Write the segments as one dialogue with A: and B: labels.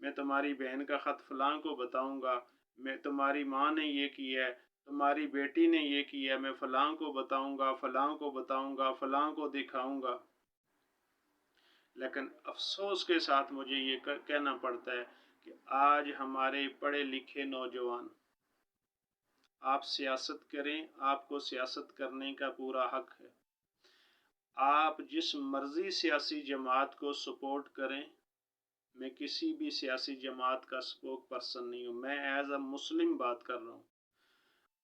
A: میں تمہاری بہن کا خط فلاں کو بتاؤں گا، میں تمہاری ماں نے یہ کیا ہے، تمہاری بیٹی نے یہ کیا ہے، میں فلاں کو بتاؤں گا، فلاں کو بتاؤں گا، فلاں کو دکھاؤں گا۔ لیکن افسوس کے ساتھ مجھے یہ کہنا پڑتا ہے کہ آج ہمارے پڑھے لکھے نوجوان، آپ سیاست کریں، آپ کو سیاست کرنے کا پورا حق ہے، آپ جس مرضی سیاسی جماعت کو سپورٹ کریں، میں کسی بھی سیاسی جماعت کا سپوک پرسن نہیں ہوں، میں ایز اے مسلم بات کر رہا ہوں۔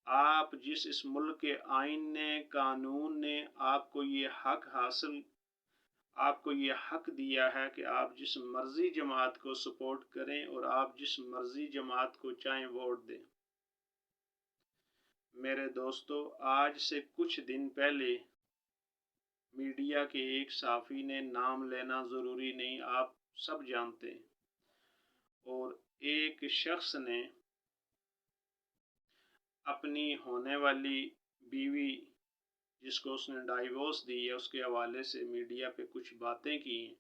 A: آپ جس اس ملک کے آئین نے، قانون نے آپ کو یہ حق دیا ہے کہ آپ جس مرضی جماعت کو سپورٹ کریں اور آپ جس مرضی جماعت کو چاہیں ووٹ دیں۔ میرے دوستو، آج سے کچھ دن پہلے میڈیا کے ایک صحافی نے، نام لینا ضروری نہیں، آپ سب جانتے ہیں، اور ایک شخص نے اپنی ہونے والی بیوی جس کو اس نے ڈائیورس دی ہے، اس کے حوالے سے میڈیا پہ کچھ باتیں کی ہیں۔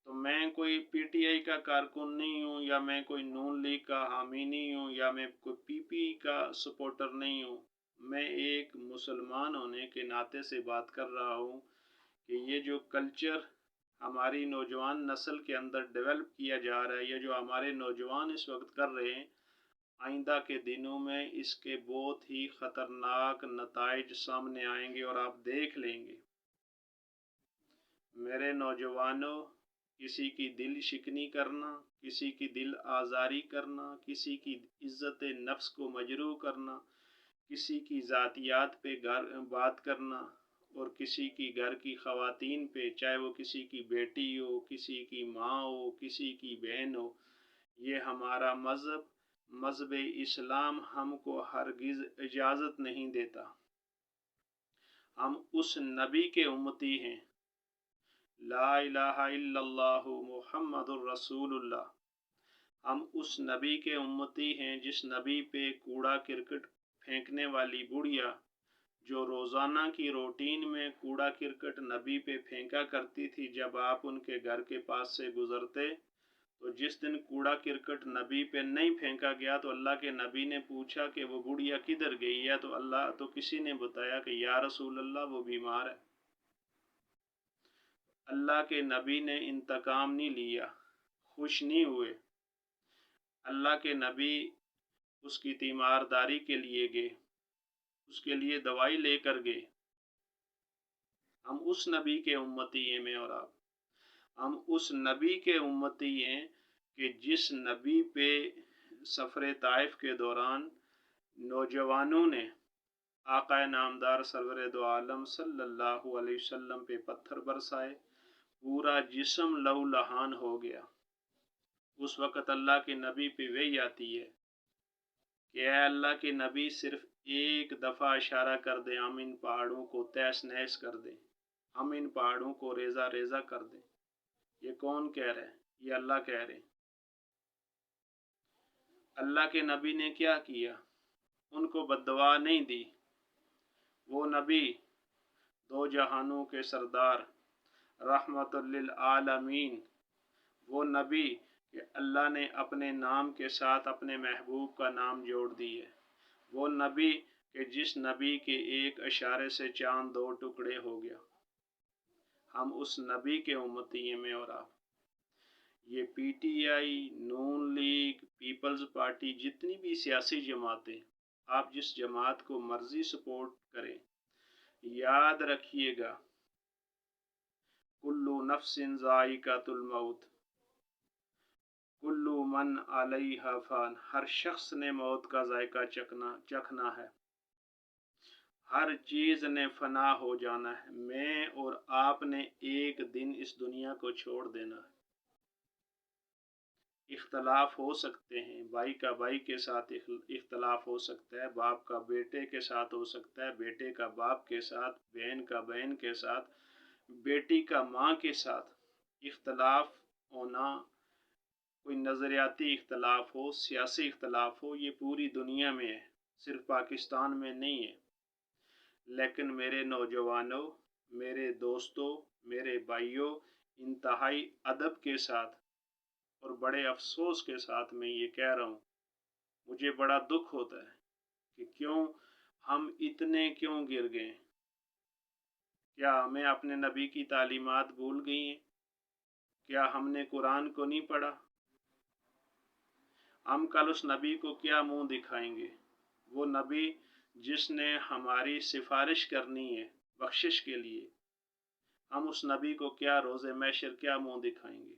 A: تو میں کوئی پی ٹی آئی کا کارکن نہیں ہوں، یا میں کوئی نون لیگ کا حامی نہیں ہوں، یا میں کوئی پی پی کا سپورٹر نہیں ہوں۔ میں ایک مسلمان ہونے کے ناطے سے بات کر رہا ہوں کہ یہ جو کلچر ہماری نوجوان نسل کے اندر ڈیولپ کیا جا رہا ہے، یہ جو ہمارے نوجوان اس وقت کر رہے ہیں، آئندہ کے دنوں میں اس کے بہت ہی خطرناک نتائج سامنے آئیں گے اور آپ دیکھ لیں گے۔ میرے نوجوانوں، کسی کی دل شکنی کرنا، کسی کی دل آزاری کرنا، کسی کی عزت نفس کو مجروح کرنا، کسی کی ذاتیات پہ بات کرنا، اور کسی کی گھر کی خواتین پہ، چاہے وہ کسی کی بیٹی ہو، کسی کی ماں ہو، کسی کی بہن ہو، یہ ہمارا مذہب اسلام ہم کو ہرگز اجازت نہیں دیتا۔ ہم اس نبی کے امتی ہیں، لا الہ الا اللہ محمد الرسول اللہ۔ ہم اس نبی کے امتی ہیں جس نبی پہ کوڑا کرکٹ پھینکنے والی بڑھیا، جو روزانہ کی روٹین میں کوڑا کرکٹ نبی پہ پھینکا کرتی تھی، جب آپ ان کے گھر کے پاس سے گزرتے تو جس دن کوڑا کرکٹ نبی پہ نہیں پھینکا گیا تو اللہ کے نبی نے پوچھا کہ وہ بڑھیا کدھر گئی ہے، تو کسی نے بتایا کہ یا رسول اللہ وہ بیمار ہے۔ اللہ کے نبی نے انتقام نہیں لیا، خوش نہیں ہوئے۔ اللہ کے نبی اس کی تیمارداری کے لیے گئے، اس کے لیے دوائی لے کر گئے۔ ہم اس نبی کے امتی ہیں، میں اور آپ، ہم اس نبی کے امتی ہیں کہ جس نبی پہ سفر طائف کے دوران نوجوانوں نے آقا نامدار سرور دو عالم صلی اللہ علیہ وسلم پہ پتھر برسائے، پورا جسم لہو لہان ہو گیا۔ اس وقت اللہ کے نبی پہ وحی آتی ہے کہ اے اللہ کے نبی، صرف ایک دفعہ اشارہ کر دیں، ہم ان پہاڑوں کو تہس نہس کر دیں، ہم ان پہاڑوں کو ریزہ ریزہ کر دیں۔ یہ کون کہہ رہے ہیں؟ یہ اللہ کہہ رہے ہیں۔ اللہ کے نبی نے کیا کیا؟ ان کو بد دعا نہیں دی۔ وہ نبی، دو جہانوں کے سردار، رحمت للعالمین، وہ نبی کہ اللہ نے اپنے نام کے ساتھ اپنے محبوب کا نام جوڑ دی ہے، وہ نبی کہ جس نبی کے ایک اشارے سے چاند دو ٹکڑے ہو گیا۔ ہم اس نبی کے امتی ہیں، میں اور آپ۔ یہ P T I, Noon League, Peoples Party, جتنی بھی سیاسی جماعتیں، آپ جس جماعت کو مرضی سپورٹ کریں، یاد رکھیے گا، کل نفس ذائقۃ الموت، کل من علیہا فان، ہر شخص نے موت کا ذائقہ چکھنا ہے، ہر چیز نے فنا ہو جانا ہے، میں اور آپ نے ایک دن اس دنیا کو چھوڑ دینا ہے۔ اختلاف ہو سکتے ہیں، بھائی کا بھائی کے ساتھ اختلاف ہو سکتا ہے، باپ کا بیٹے کے ساتھ ہو سکتا ہے، بیٹے کا باپ کے ساتھ، بہن کا بہن کے ساتھ، بیٹی کا ماں کے ساتھ اختلاف ہونا، کوئی نظریاتی اختلاف ہو، سیاسی اختلاف ہو، یہ پوری دنیا میں ہے، صرف پاکستان میں نہیں ہے۔ لیکن میرے نوجوانوں، میرے دوستوں، میرے بھائیوں، انتہائی ادب کے ساتھ اور بڑے افسوس کے ساتھ میں یہ کہہ رہا ہوں، مجھے بڑا دکھ ہوتا ہے کہ ہم اتنے کیوں گر گئے؟ کیا ہمیں اپنے نبی کی تعلیمات بھول گئی ہیں؟ کیا ہم نے قرآن کو نہیں پڑھا؟ ہم کل اس نبی کو کیا منہ دکھائیں گے؟ وہ نبی جس نے ہماری سفارش کرنی ہے بخشش کے لیے، ہم اس نبی کو کیا روز محشر کیا منہ دکھائیں گے؟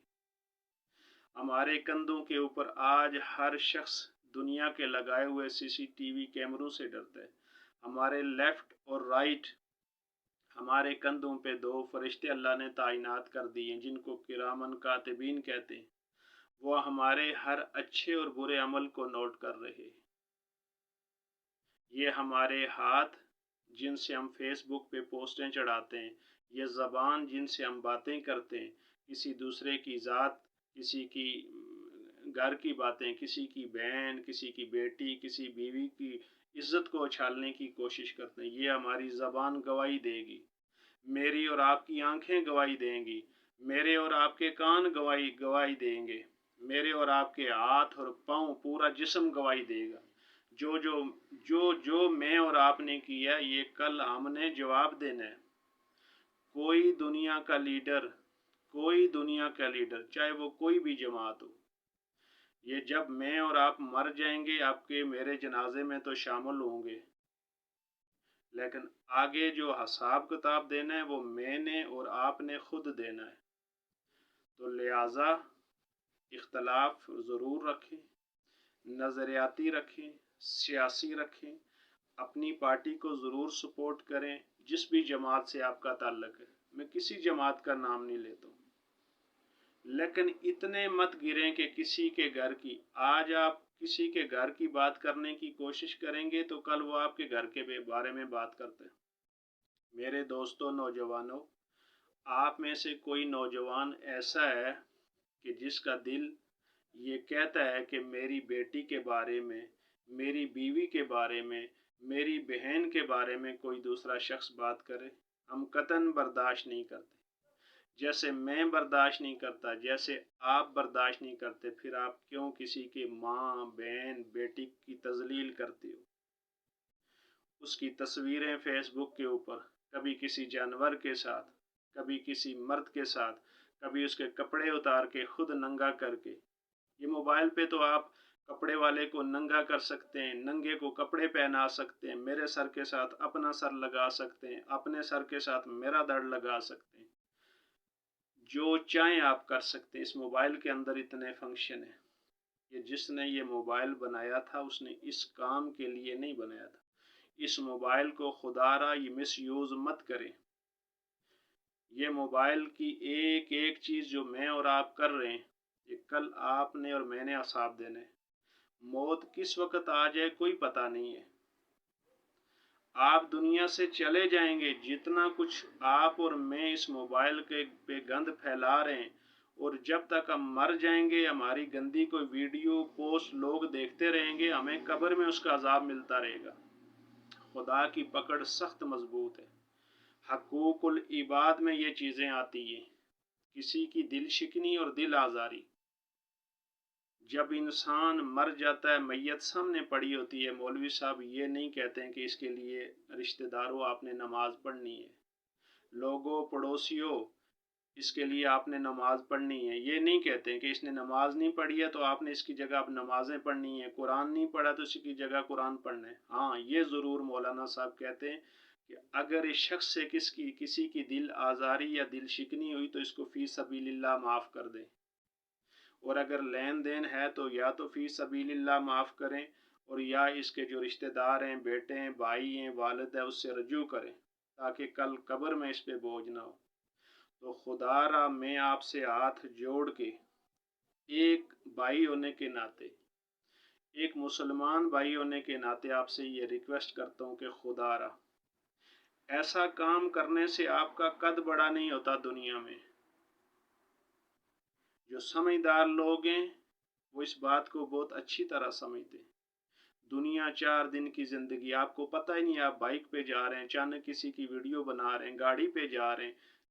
A: ہمارے کندھوں کے اوپر آج ہر شخص دنیا کے لگائے ہوئے CCTV کیمروں سے ڈرتا ہے۔ ہمارے لیفٹ اور رائٹ، ہمارے کندھوں پہ 2 فرشتے اللہ نے تعینات کر دیے جن کو کرامن کاتبین کہتے ہیں۔ وہ ہمارے ہر اچھے اور برے عمل کو نوٹ کر رہے ہیں۔ یہ ہمارے ہاتھ جن سے ہم فیس بک پہ پوسٹیں چڑھاتے ہیں، یہ زبان جن سے ہم باتیں کرتے ہیں، کسی دوسرے کی ذات، کسی کی گھر کی باتیں، کسی کی بہن، کسی کی بیٹی، کسی بیوی کی عزت کو اچھالنے کی کوشش کرتے ہیں، یہ ہماری زبان گواہی دے گی۔ میری اور آپ کی آنکھیں گواہی دیں گی، میرے اور آپ کے کان گواہی دیں گے، میرے اور آپ کے ہاتھ اور پاؤں، پورا جسم گواہی دے گا۔ جو میں اور آپ نے کیا یہ کل ہم نے جواب دینا ہے۔ کوئی دنیا کا لیڈر چاہے وہ کوئی بھی جماعت ہو، یہ جب میں اور آپ مر جائیں گے آپ کے میرے جنازے میں تو شامل ہوں گے، لیکن آگے جو حساب کتاب دینا ہے وہ میں نے اور آپ نے خود دینا ہے۔ تو لہٰذا اختلاف ضرور رکھیں، نظریاتی رکھیں، سیاسی رکھیں، اپنی پارٹی کو ضرور سپورٹ کریں جس بھی جماعت سے آپ کا تعلق ہے۔ میں کسی جماعت کا نام نہیں لیتا ہوں، لیکن اتنے مت گریں کہ کسی کے گھر کی، آج آپ کسی کے گھر کی بات کرنے کی کوشش کریں گے تو کل وہ آپ کے گھر کے بارے میں بات کرتے ہیں۔ میرے دوستوں، نوجوانوں، آپ میں سے کوئی نوجوان ایسا ہے کہ جس کا دل یہ کہتا ہے کہ میری بیٹی کے بارے میں، میری بیوی کے بارے میں، میری بہن کے بارے میں کوئی دوسرا شخص بات کرے؟ ہم قطعاً برداشت نہیں کرتے۔ جیسے میں برداشت نہیں کرتا، جیسے آپ برداشت نہیں کرتے، پھر آپ کیوں کسی کے ماں، بہن، بیٹی کی تذلیل کرتے ہو؟ اس کی تصویریں فیس بک کے اوپر، کبھی کسی جانور کے ساتھ، کبھی کسی مرد کے ساتھ، کبھی اس کے کپڑے اتار کے خود ننگا کر کے۔ یہ موبائل پہ تو آپ کپڑے والے کو ننگا کر سکتے ہیں، ننگے کو کپڑے پہنا سکتے ہیں، میرے سر کے ساتھ اپنا سر لگا سکتے ہیں، اپنے سر کے ساتھ میرا دڑ لگا سکتے ہیں، جو چاہیں آپ کر سکتے ہیں۔ اس موبائل کے اندر اتنے فنکشن ہیں کہ جس نے یہ موبائل بنایا تھا اس نے اس کام کے لیے نہیں بنایا تھا۔ اس موبائل کو خدا را یہ مس یوز مت کریں۔ یہ موبائل کی ایک ایک چیز جو میں اور آپ کر رہے ہیں، یہ کل آپ نے اور میں نے حساب دینے۔ موت کس وقت آ جائے کوئی پتہ نہیں ہے۔ آپ دنیا سے چلے جائیں گے، جتنا کچھ آپ اور میں اس موبائل کے پہ گند پھیلا رہے ہیں، اور جب تک ہم مر جائیں گے ہماری گندی کوئی ویڈیو پوسٹ لوگ دیکھتے رہیں گے، ہمیں قبر میں اس کا عذاب ملتا رہے گا۔ خدا کی پکڑ سخت مضبوط ہے۔ حقوق العباد میں یہ چیزیں آتی ہیں، کسی کی دل شکنی اور دل آزاری۔ جب انسان مر جاتا ہے، میت سامنے پڑی ہوتی ہے، مولوی صاحب یہ نہیں کہتے ہیں کہ اس کے لیے رشتہ داروں آپ نے نماز پڑھنی ہے، لوگوں پڑوسیوں اس کے لیے آپ نے نماز پڑھنی ہے، یہ نہیں کہتے ہیں کہ اس نے نماز نہیں پڑھی ہے تو آپ نے اس کی جگہ اب نمازیں پڑھنی ہیں، قرآن نہیں پڑھا تو اس کی جگہ قرآن پڑھنا ہے۔ ہاں، یہ ضرور مولانا صاحب کہتے ہیں کہ اگر اس شخص سے کسی کی دل آزاری یا دل شکنی ہوئی تو اس کو فی سبیل اللہ معاف کر دیں، اور اگر لین دین ہے تو یا تو فی سبیل اللہ معاف کریں، اور یا اس کے جو رشتہ دار ہیں، بیٹے ہیں، بھائی ہیں، والد ہیں، اس سے رجوع کریں تاکہ کل قبر میں اس پہ بوجھ نہ ہو۔ تو خدا را میں آپ سے ہاتھ جوڑ کے ایک بھائی ہونے کے ناطے، ایک مسلمان بھائی ہونے کے ناطے آپ سے یہ ریکویسٹ کرتا ہوں کہ خدا را ایسا کام کرنے سے آپ کا قد بڑا نہیں ہوتا دنیا میں۔ جو سمجھدار لوگ ہیں وہ اس بات کو بہت اچھی طرح سمجھتے ہیں۔ دنیا 4 دن کی زندگی، آپ کو پتہ ہی نہیں، آپ بائک پہ جا رہے ہیں، اچانک کسی کی ویڈیو بنا رہے ہیں، گاڑی پہ جا رہے ہیں،